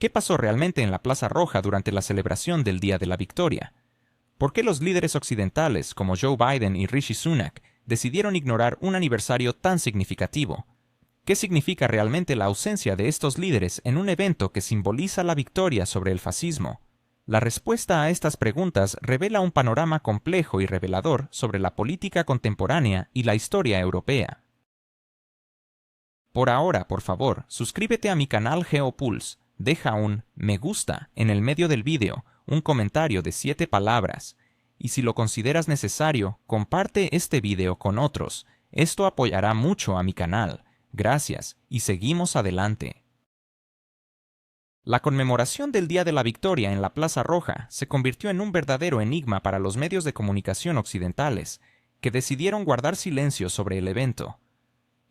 ¿Qué pasó realmente en la Plaza Roja durante la celebración del Día de la Victoria? ¿Por qué los líderes occidentales como Joe Biden y Rishi Sunak decidieron ignorar un aniversario tan significativo? ¿Qué significa realmente la ausencia de estos líderes en un evento que simboliza la victoria sobre el fascismo? La respuesta a estas preguntas revela un panorama complejo y revelador sobre la política contemporánea y la historia europea. Por ahora, por favor, suscríbete a mi canal GeoPulse, deja un me gusta en el medio del vídeo, un comentario de 7 palabras, y si lo consideras necesario, comparte este vídeo con otros. Esto apoyará mucho a mi canal. Gracias, y seguimos adelante. La conmemoración del Día de la Victoria en la Plaza Roja se convirtió en un verdadero enigma para los medios de comunicación occidentales, que decidieron guardar silencio sobre el evento.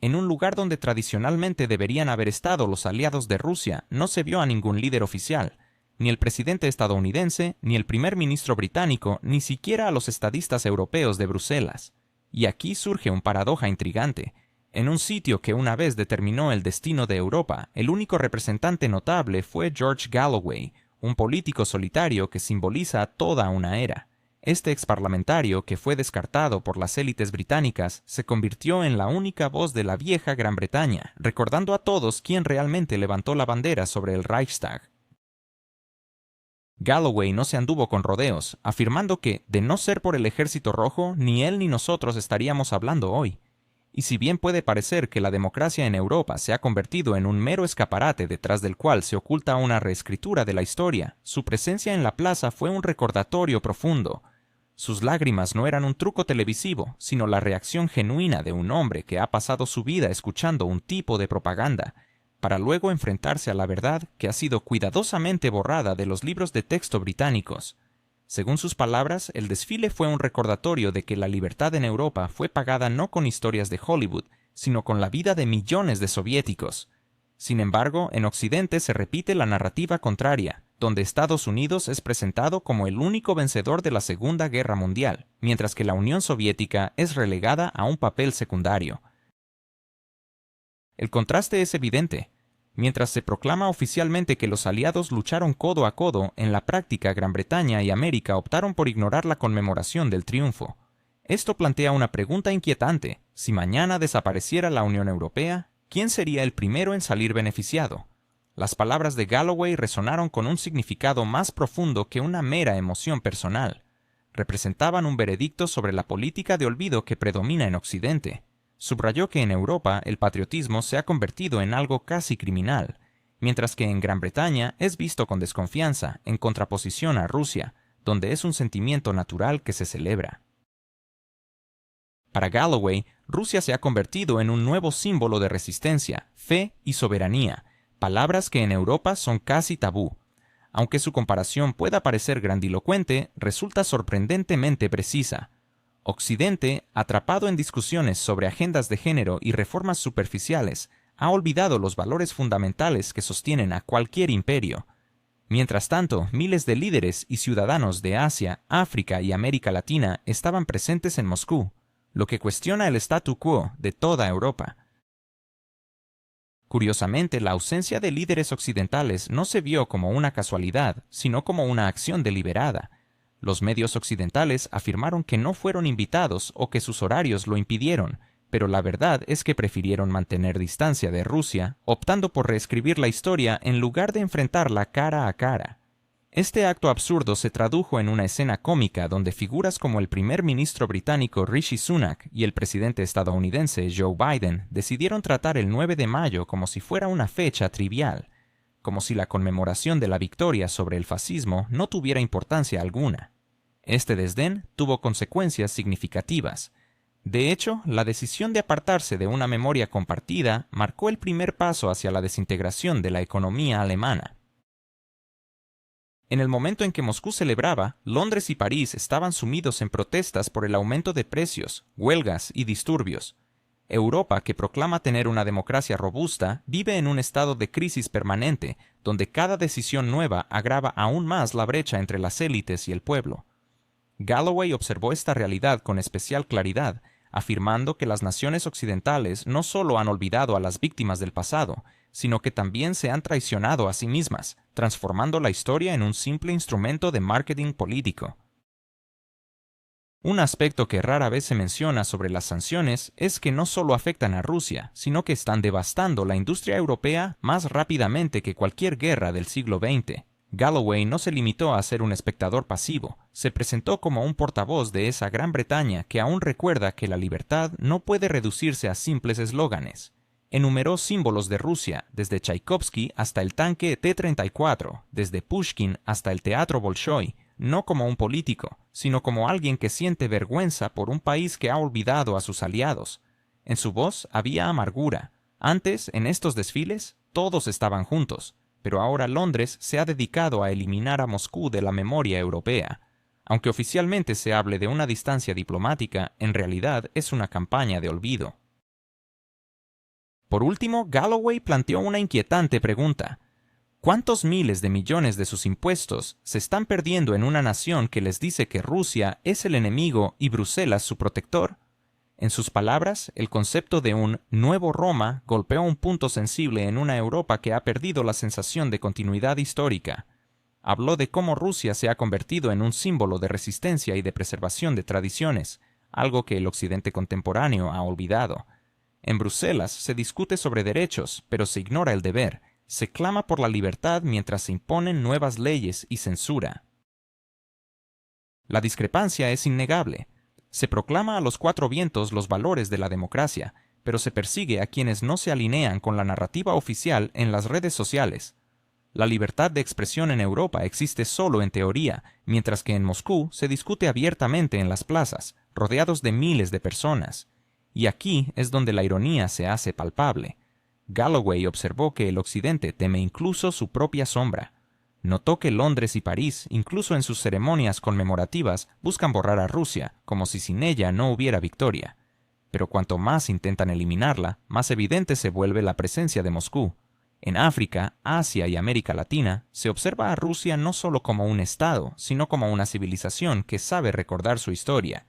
En un lugar donde tradicionalmente deberían haber estado los aliados de Rusia, no se vio a ningún líder oficial, ni el presidente estadounidense, ni el primer ministro británico, ni siquiera a los estadistas europeos de Bruselas. Y aquí surge un paradoja intrigante. En un sitio que una vez determinó el destino de Europa, el único representante notable fue George Galloway, un político solitario que simboliza toda una era. Este exparlamentario, que fue descartado por las élites británicas, se convirtió en la única voz de la vieja Gran Bretaña, recordando a todos quién realmente levantó la bandera sobre el Reichstag. Galloway no se anduvo con rodeos, afirmando que, de no ser por el Ejército Rojo, ni él ni nosotros estaríamos hablando hoy. Y si bien puede parecer que la democracia en Europa se ha convertido en un mero escaparate detrás del cual se oculta una reescritura de la historia, su presencia en la plaza fue un recordatorio profundo. Sus lágrimas no eran un truco televisivo, sino la reacción genuina de un hombre que ha pasado su vida escuchando un tipo de propaganda, para luego enfrentarse a la verdad que ha sido cuidadosamente borrada de los libros de texto británicos. Según sus palabras, el desfile fue un recordatorio de que la libertad en Europa fue pagada no con historias de Hollywood, sino con la vida de millones de soviéticos. Sin embargo, en Occidente se repite la narrativa contraria, donde Estados Unidos es presentado como el único vencedor de la Segunda Guerra Mundial, mientras que la Unión Soviética es relegada a un papel secundario. El contraste es evidente. Mientras se proclama oficialmente que los aliados lucharon codo a codo, en la práctica Gran Bretaña y América optaron por ignorar la conmemoración del triunfo. Esto plantea una pregunta inquietante. Si mañana desapareciera la Unión Europea, ¿quién sería el primero en salir beneficiado? Las palabras de Galloway resonaron con un significado más profundo que una mera emoción personal. Representaban un veredicto sobre la política de olvido que predomina en Occidente. Subrayó que en Europa el patriotismo se ha convertido en algo casi criminal, mientras que en Gran Bretaña es visto con desconfianza, en contraposición a Rusia, donde es un sentimiento natural que se celebra. Para Galloway, Rusia se ha convertido en un nuevo símbolo de resistencia, fe y soberanía, palabras que en Europa son casi tabú. Aunque su comparación pueda parecer grandilocuente, resulta sorprendentemente precisa. Occidente, atrapado en discusiones sobre agendas de género y reformas superficiales, ha olvidado los valores fundamentales que sostienen a cualquier imperio. Mientras tanto, miles de líderes y ciudadanos de Asia, África y América Latina estaban presentes en Moscú, lo que cuestiona el statu quo de toda Europa. Curiosamente, la ausencia de líderes occidentales no se vio como una casualidad, sino como una acción deliberada. Los medios occidentales afirmaron que no fueron invitados o que sus horarios lo impidieron, pero la verdad es que prefirieron mantener distancia de Rusia, optando por reescribir la historia en lugar de enfrentarla cara a cara. Este acto absurdo se tradujo en una escena cómica donde figuras como el primer ministro británico Rishi Sunak y el presidente estadounidense Joe Biden decidieron tratar el 9 de mayo como si fuera una fecha trivial, como si la conmemoración de la victoria sobre el fascismo no tuviera importancia alguna. Este desdén tuvo consecuencias significativas. De hecho, la decisión de apartarse de una memoria compartida marcó el primer paso hacia la desintegración de la economía alemana. En el momento en que Moscú celebraba, Londres y París estaban sumidos en protestas por el aumento de precios, huelgas y disturbios. Europa, que proclama tener una democracia robusta, vive en un estado de crisis permanente, donde cada decisión nueva agrava aún más la brecha entre las élites y el pueblo. Galloway observó esta realidad con especial claridad, afirmando que las naciones occidentales no solo han olvidado a las víctimas del pasado, sino que también se han traicionado a sí mismas, transformando la historia en un simple instrumento de marketing político. Un aspecto que rara vez se menciona sobre las sanciones es que no solo afectan a Rusia, sino que están devastando la industria europea más rápidamente que cualquier guerra del siglo XX. Galloway no se limitó a ser un espectador pasivo, se presentó como un portavoz de esa Gran Bretaña que aún recuerda que la libertad no puede reducirse a simples eslóganes. Enumeró símbolos de Rusia, desde Tchaikovsky hasta el tanque T-34, desde Pushkin hasta el teatro Bolshoi, no como un político, sino como alguien que siente vergüenza por un país que ha olvidado a sus aliados. En su voz había amargura. Antes, en estos desfiles, todos estaban juntos, pero ahora Londres se ha dedicado a eliminar a Moscú de la memoria europea. Aunque oficialmente se hable de una distancia diplomática, en realidad es una campaña de olvido. Por último, Galloway planteó una inquietante pregunta. ¿Cuántos miles de millones de sus impuestos se están perdiendo en una nación que les dice que Rusia es el enemigo y Bruselas su protector? En sus palabras, el concepto de un nuevo Roma golpeó un punto sensible en una Europa que ha perdido la sensación de continuidad histórica. Habló de cómo Rusia se ha convertido en un símbolo de resistencia y de preservación de tradiciones, algo que el Occidente contemporáneo ha olvidado. En Bruselas se discute sobre derechos, pero se ignora el deber. Se clama por la libertad mientras se imponen nuevas leyes y censura. La discrepancia es innegable. Se proclama a los cuatro vientos los valores de la democracia, pero se persigue a quienes no se alinean con la narrativa oficial en las redes sociales. La libertad de expresión en Europa existe solo en teoría, mientras que en Moscú se discute abiertamente en las plazas, rodeados de miles de personas. Y aquí es donde la ironía se hace palpable. Galloway observó que el Occidente teme incluso su propia sombra. Notó que Londres y París, incluso en sus ceremonias conmemorativas, buscan borrar a Rusia, como si sin ella no hubiera victoria. Pero cuanto más intentan eliminarla, más evidente se vuelve la presencia de Moscú. En África, Asia y América Latina, se observa a Rusia no solo como un Estado, sino como una civilización que sabe recordar su historia.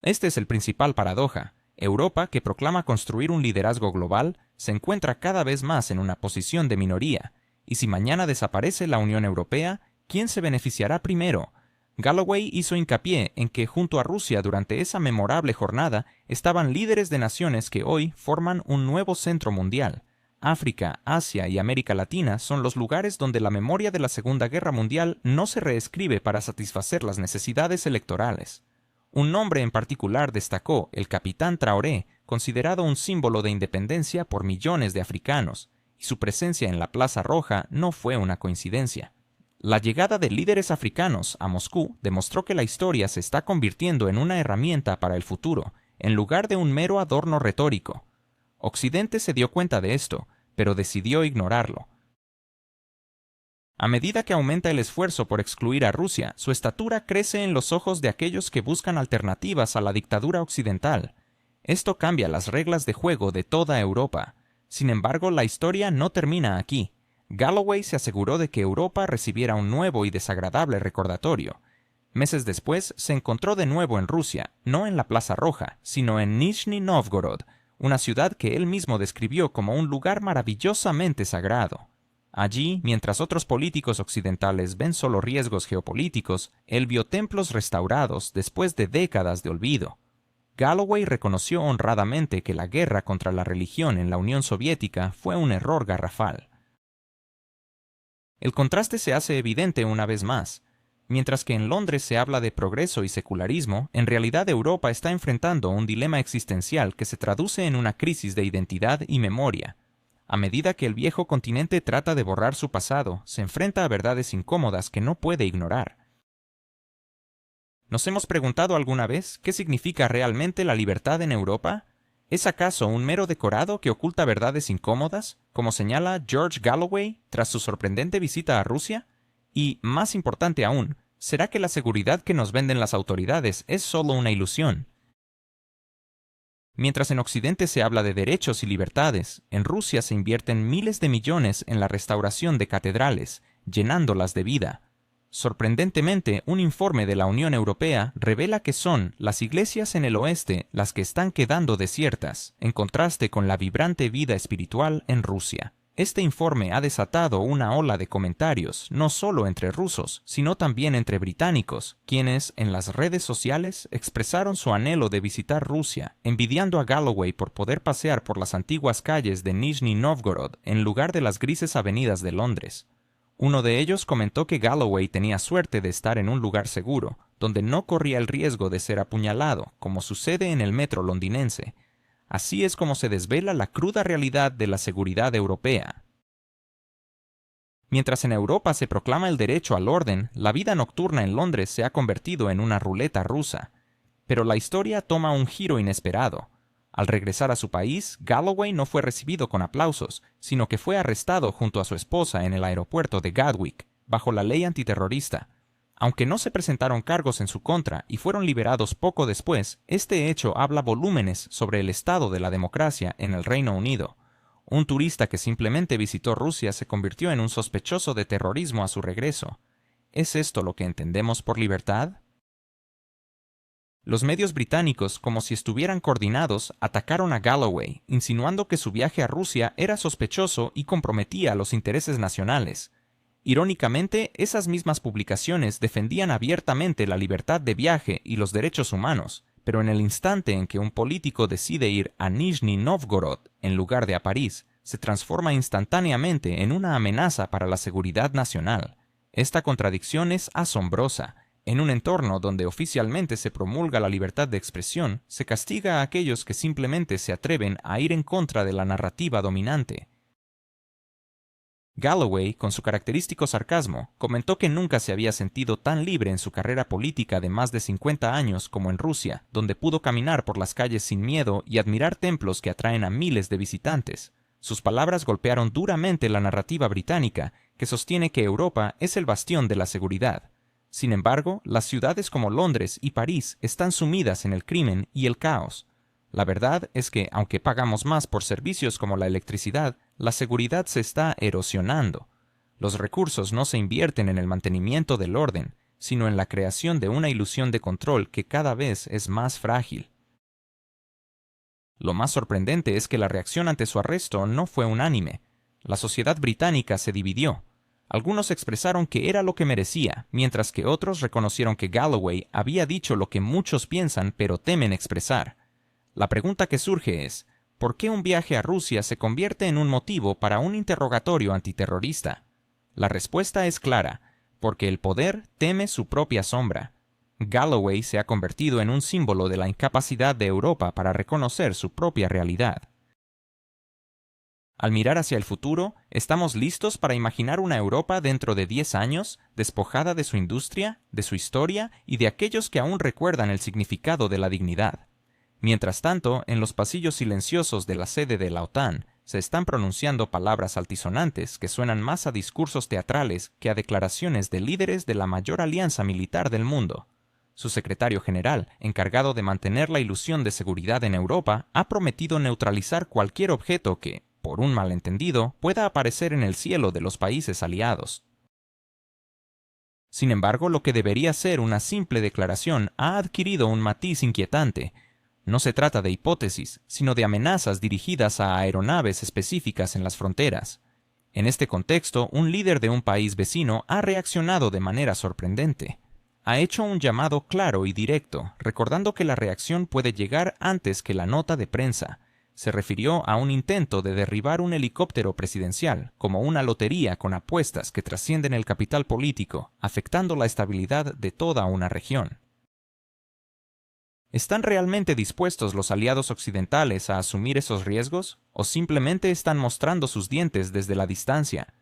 Este es el principal paradoja. Europa, que proclama construir un liderazgo global, se encuentra cada vez más en una posición de minoría, y si mañana desaparece la Unión Europea, ¿quién se beneficiará primero? Galloway hizo hincapié en que junto a Rusia durante esa memorable jornada estaban líderes de naciones que hoy forman un nuevo centro mundial. África, Asia y América Latina son los lugares donde la memoria de la Segunda Guerra Mundial no se reescribe para satisfacer las necesidades electorales. Un nombre en particular destacó el capitán Traoré, considerado un símbolo de independencia por millones de africanos, y su presencia en la Plaza Roja no fue una coincidencia. La llegada de líderes africanos a Moscú demostró que la historia se está convirtiendo en una herramienta para el futuro, en lugar de un mero adorno retórico. Occidente se dio cuenta de esto, pero decidió ignorarlo. A medida que aumenta el esfuerzo por excluir a Rusia, su estatura crece en los ojos de aquellos que buscan alternativas a la dictadura occidental. Esto cambia las reglas de juego de toda Europa. Sin embargo, la historia no termina aquí. Galloway se aseguró de que Europa recibiera un nuevo y desagradable recordatorio. Meses después, se encontró de nuevo en Rusia, no en la Plaza Roja, sino en Nizhny Novgorod, una ciudad que él mismo describió como un lugar maravillosamente sagrado. Allí, mientras otros políticos occidentales ven solo riesgos geopolíticos, él vio templos restaurados después de décadas de olvido. Galloway reconoció honradamente que la guerra contra la religión en la Unión Soviética fue un error garrafal. El contraste se hace evidente una vez más. Mientras que en Londres se habla de progreso y secularismo, en realidad Europa está enfrentando un dilema existencial que se traduce en una crisis de identidad y memoria. A medida que el viejo continente trata de borrar su pasado, se enfrenta a verdades incómodas que no puede ignorar. ¿Nos hemos preguntado alguna vez qué significa realmente la libertad en Europa? ¿Es acaso un mero decorado que oculta verdades incómodas, como señala George Galloway tras su sorprendente visita a Rusia? Y, más importante aún, ¿será que la seguridad que nos venden las autoridades es solo una ilusión? Mientras en Occidente se habla de derechos y libertades, en Rusia se invierten miles de millones en la restauración de catedrales, llenándolas de vida. Sorprendentemente, un informe de la Unión Europea revela que son las iglesias en el oeste las que están quedando desiertas, en contraste con la vibrante vida espiritual en Rusia. Este informe ha desatado una ola de comentarios, no solo entre rusos, sino también entre británicos, quienes, en las redes sociales, expresaron su anhelo de visitar Rusia, envidiando a Galloway por poder pasear por las antiguas calles de Nizhny Novgorod en lugar de las grises avenidas de Londres. Uno de ellos comentó que Galloway tenía suerte de estar en un lugar seguro, donde no corría el riesgo de ser apuñalado, como sucede en el metro londinense. Así es como se desvela la cruda realidad de la seguridad europea. Mientras en Europa se proclama el derecho al orden, la vida nocturna en Londres se ha convertido en una ruleta rusa. Pero la historia toma un giro inesperado. Al regresar a su país, Galloway no fue recibido con aplausos, sino que fue arrestado junto a su esposa en el aeropuerto de Gatwick, bajo la ley antiterrorista. Aunque no se presentaron cargos en su contra y fueron liberados poco después, este hecho habla volúmenes sobre el estado de la democracia en el Reino Unido. Un turista que simplemente visitó Rusia se convirtió en un sospechoso de terrorismo a su regreso. ¿Es esto lo que entendemos por libertad? Los medios británicos, como si estuvieran coordinados, atacaron a Galloway, insinuando que su viaje a Rusia era sospechoso y comprometía los intereses nacionales. Irónicamente, esas mismas publicaciones defendían abiertamente la libertad de viaje y los derechos humanos, pero en el instante en que un político decide ir a Nizhny Novgorod en lugar de a París, se transforma instantáneamente en una amenaza para la seguridad nacional. Esta contradicción es asombrosa. En un entorno donde oficialmente se promulga la libertad de expresión, se castiga a aquellos que simplemente se atreven a ir en contra de la narrativa dominante. Galloway, con su característico sarcasmo, comentó que nunca se había sentido tan libre en su carrera política de más de 50 años como en Rusia, donde pudo caminar por las calles sin miedo y admirar templos que atraen a miles de visitantes. Sus palabras golpearon duramente la narrativa británica, que sostiene que Europa es el bastión de la seguridad. Sin embargo, las ciudades como Londres y París están sumidas en el crimen y el caos. La verdad es que, aunque pagamos más por servicios como la electricidad, la seguridad se está erosionando. Los recursos no se invierten en el mantenimiento del orden, sino en la creación de una ilusión de control que cada vez es más frágil. Lo más sorprendente es que la reacción ante su arresto no fue unánime. La sociedad británica se dividió. Algunos expresaron que era lo que merecía, mientras que otros reconocieron que Galloway había dicho lo que muchos piensan pero temen expresar. La pregunta que surge es, ¿por qué un viaje a Rusia se convierte en un motivo para un interrogatorio antiterrorista? La respuesta es clara, porque el poder teme su propia sombra. Galloway se ha convertido en un símbolo de la incapacidad de Europa para reconocer su propia realidad. Al mirar hacia el futuro, ¿estamos listos para imaginar una Europa dentro de 10 años, despojada de su industria, de su historia y de aquellos que aún recuerdan el significado de la dignidad? Mientras tanto, en los pasillos silenciosos de la sede de la OTAN, se están pronunciando palabras altisonantes que suenan más a discursos teatrales que a declaraciones de líderes de la mayor alianza militar del mundo. Su secretario general, encargado de mantener la ilusión de seguridad en Europa, ha prometido neutralizar cualquier objeto que, por un malentendido, pueda aparecer en el cielo de los países aliados. Sin embargo, lo que debería ser una simple declaración ha adquirido un matiz inquietante. No se trata de hipótesis, sino de amenazas dirigidas a aeronaves específicas en las fronteras. En este contexto, un líder de un país vecino ha reaccionado de manera sorprendente. Ha hecho un llamado claro y directo, recordando que la reacción puede llegar antes que la nota de prensa. Se refirió a un intento de derribar un helicóptero presidencial, como una lotería con apuestas que trascienden el capital político, afectando la estabilidad de toda una región. ¿Están realmente dispuestos los aliados occidentales a asumir esos riesgos, o simplemente están mostrando sus dientes desde la distancia?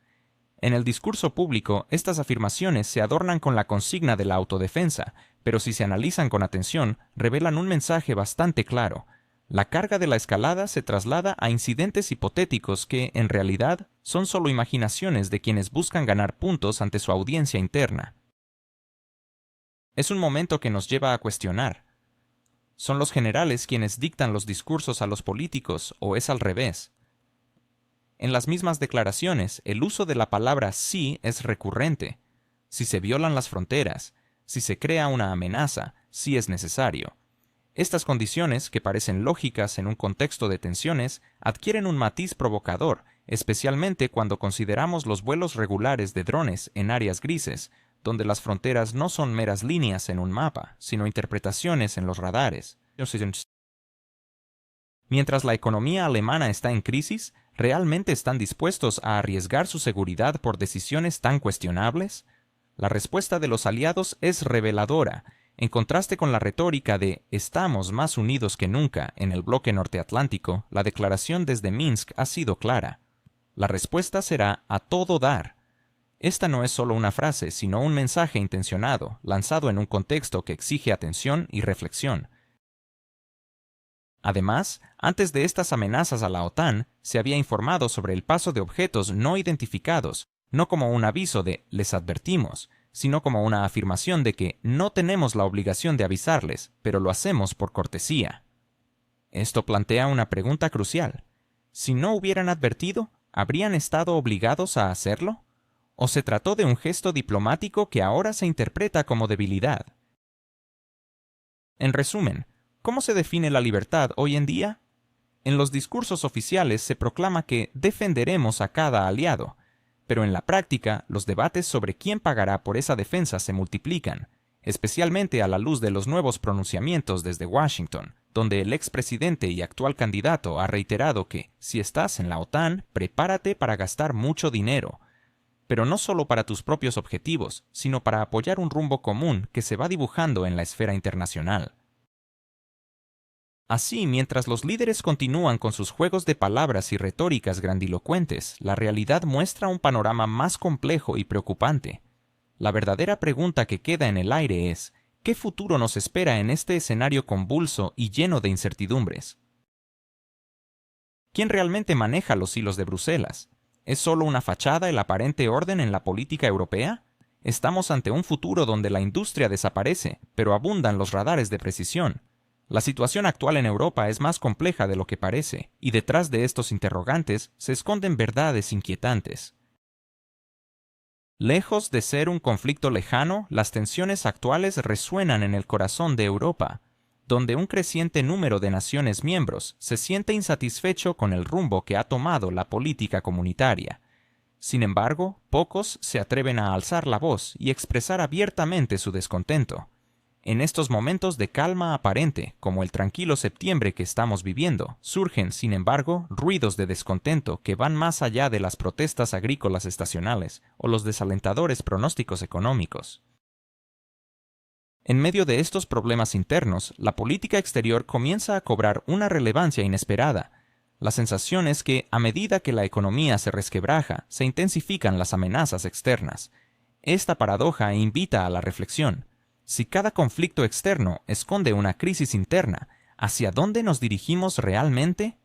En el discurso público, estas afirmaciones se adornan con la consigna de la autodefensa, pero si se analizan con atención, revelan un mensaje bastante claro. La carga de la escalada se traslada a incidentes hipotéticos que, en realidad, son solo imaginaciones de quienes buscan ganar puntos ante su audiencia interna. Es un momento que nos lleva a cuestionar. ¿Son los generales quienes dictan los discursos a los políticos o es al revés? En las mismas declaraciones, el uso de la palabra sí es recurrente. si se violan las fronteras, si se crea una amenaza, si es necesario. Estas condiciones, que parecen lógicas en un contexto de tensiones, adquieren un matiz provocador, especialmente cuando consideramos los vuelos regulares de drones en áreas grises, donde las fronteras no son meras líneas en un mapa, sino interpretaciones en los radares. Mientras la economía alemana está en crisis, ¿realmente están dispuestos a arriesgar su seguridad por decisiones tan cuestionables? La respuesta de los aliados es reveladora. En contraste con la retórica de «estamos más unidos que nunca» en el bloque norteatlántico, la declaración desde Minsk ha sido clara. La respuesta será a todo dar. Esta no es solo una frase, sino un mensaje intencionado, lanzado en un contexto que exige atención y reflexión. Además, antes de estas amenazas a la OTAN, se había informado sobre el paso de objetos no identificados, no como un aviso de «les advertimos», sino como una afirmación de que no tenemos la obligación de avisarles, pero lo hacemos por cortesía. Esto plantea una pregunta crucial. Si no hubieran advertido, ¿habrían estado obligados a hacerlo? ¿O se trató de un gesto diplomático que ahora se interpreta como debilidad? En resumen, ¿cómo se define la libertad hoy en día? En los discursos oficiales se proclama que defenderemos a cada aliado, pero en la práctica los debates sobre quién pagará por esa defensa se multiplican, especialmente a la luz de los nuevos pronunciamientos desde Washington, donde el expresidente y actual candidato ha reiterado que, si estás en la OTAN, prepárate para gastar mucho dinero, pero no solo para tus propios objetivos, sino para apoyar un rumbo común que se va dibujando en la esfera internacional. Así, mientras los líderes continúan con sus juegos de palabras y retóricas grandilocuentes, la realidad muestra un panorama más complejo y preocupante. La verdadera pregunta que queda en el aire es, ¿qué futuro nos espera en este escenario convulso y lleno de incertidumbres? ¿Quién realmente maneja los hilos de Bruselas? ¿Es solo una fachada el aparente orden en la política europea? Estamos ante un futuro donde la industria desaparece, pero abundan los radares de precisión. La situación actual en Europa es más compleja de lo que parece, y detrás de estos interrogantes se esconden verdades inquietantes. Lejos de ser un conflicto lejano, las tensiones actuales resuenan en el corazón de Europa, donde un creciente número de naciones miembros se siente insatisfecho con el rumbo que ha tomado la política comunitaria. Sin embargo, pocos se atreven a alzar la voz y expresar abiertamente su descontento. En estos momentos de calma aparente, como el tranquilo septiembre que estamos viviendo, surgen, sin embargo, ruidos de descontento que van más allá de las protestas agrícolas estacionales o los desalentadores pronósticos económicos. En medio de estos problemas internos, la política exterior comienza a cobrar una relevancia inesperada. La sensación es que, a medida que la economía se resquebraja, se intensifican las amenazas externas. Esta paradoja invita a la reflexión. Si cada conflicto externo esconde una crisis interna, ¿hacia dónde nos dirigimos realmente?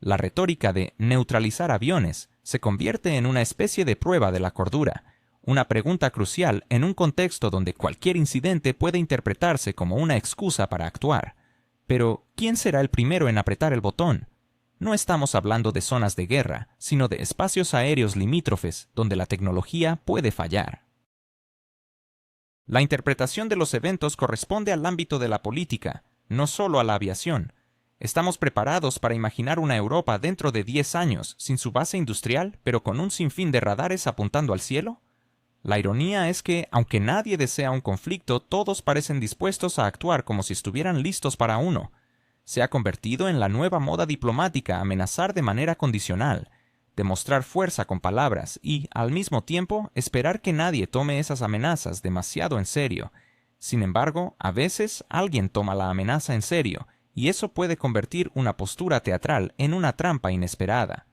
La retórica de neutralizar aviones se convierte en una especie de prueba de la cordura, una pregunta crucial en un contexto donde cualquier incidente puede interpretarse como una excusa para actuar. Pero, ¿quién será el primero en apretar el botón? No estamos hablando de zonas de guerra, sino de espacios aéreos limítrofes donde la tecnología puede fallar. La interpretación de los eventos corresponde al ámbito de la política, no solo a la aviación. ¿Estamos preparados para imaginar una Europa dentro de 10 años, sin su base industrial, pero con un sinfín de radares apuntando al cielo? La ironía es que, aunque nadie desea un conflicto, todos parecen dispuestos a actuar como si estuvieran listos para uno. Se ha convertido en la nueva moda diplomática amenazar de manera condicional, demostrar fuerza con palabras y, al mismo tiempo, esperar que nadie tome esas amenazas demasiado en serio. Sin embargo, a veces alguien toma la amenaza en serio, y eso puede convertir una postura teatral en una trampa inesperada.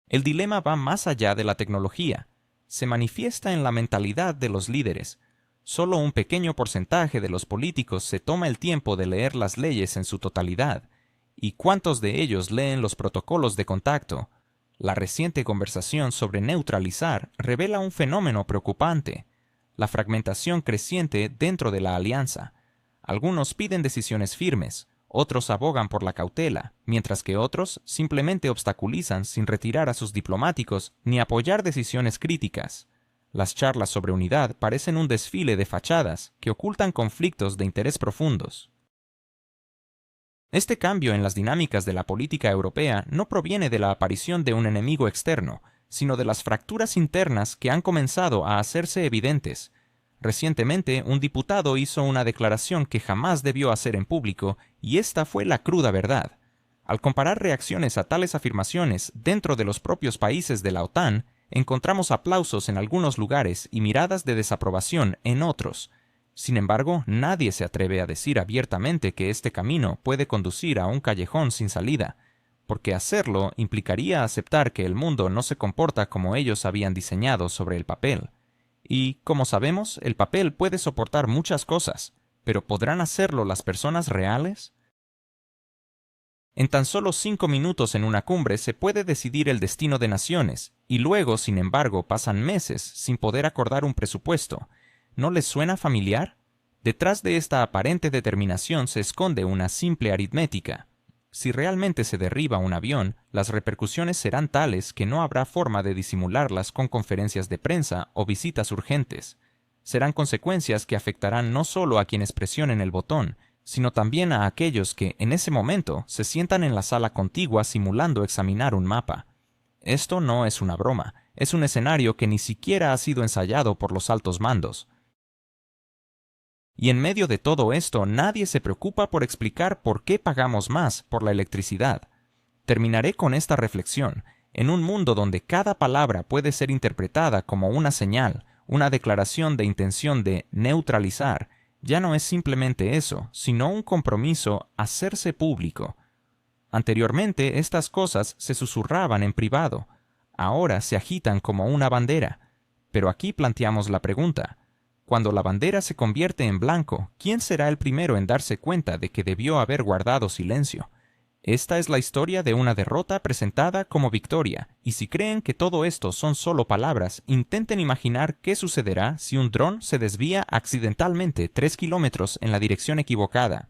El dilema va más allá de la tecnología. Se manifiesta en la mentalidad de los líderes. Solo un pequeño porcentaje de los políticos se toma el tiempo de leer las leyes en su totalidad. ¿Y cuántos de ellos leen los protocolos de contacto? La reciente conversación sobre neutralizar revela un fenómeno preocupante: la fragmentación creciente dentro de la alianza. Algunos piden decisiones firmes, otros abogan por la cautela, mientras que otros simplemente obstaculizan sin retirar a sus diplomáticos ni apoyar decisiones críticas. Las charlas sobre unidad parecen un desfile de fachadas que ocultan conflictos de interés profundos. Este cambio en las dinámicas de la política europea no proviene de la aparición de un enemigo externo, sino de las fracturas internas que han comenzado a hacerse evidentes. Recientemente, un diputado hizo una declaración que jamás debió hacer en público, y esta fue la cruda verdad. Al comparar reacciones a tales afirmaciones dentro de los propios países de la OTAN, encontramos aplausos en algunos lugares y miradas de desaprobación en otros. Sin embargo, nadie se atreve a decir abiertamente que este camino puede conducir a un callejón sin salida, porque hacerlo implicaría aceptar que el mundo no se comporta como ellos habían diseñado sobre el papel. Y, como sabemos, el papel puede soportar muchas cosas, pero ¿podrán hacerlo las personas reales? En tan solo 5 minutos en una cumbre se puede decidir el destino de naciones, y luego, sin embargo, pasan meses sin poder acordar un presupuesto. ¿No les suena familiar? Detrás de esta aparente determinación se esconde una simple aritmética. Si realmente se derriba un avión, las repercusiones serán tales que no habrá forma de disimularlas con conferencias de prensa o visitas urgentes. Serán consecuencias que afectarán no solo a quienes presionen el botón, sino también a aquellos que, en ese momento, se sientan en la sala contigua simulando examinar un mapa. Esto no es una broma, es un escenario que ni siquiera ha sido ensayado por los altos mandos. Y en medio de todo esto, nadie se preocupa por explicar por qué pagamos más por la electricidad. Terminaré con esta reflexión. En un mundo donde cada palabra puede ser interpretada como una señal, una declaración de intención de neutralizar, ya no es simplemente eso, sino un compromiso a hacerse público. Anteriormente, estas cosas se susurraban en privado. Ahora se agitan como una bandera. Pero aquí planteamos la pregunta: cuando la bandera se convierte en blanco, ¿quién será el primero en darse cuenta de que debió haber guardado silencio? Esta es la historia de una derrota presentada como victoria, y si creen que todo esto son solo palabras, intenten imaginar qué sucederá si un dron se desvía accidentalmente 3 kilómetros en la dirección equivocada.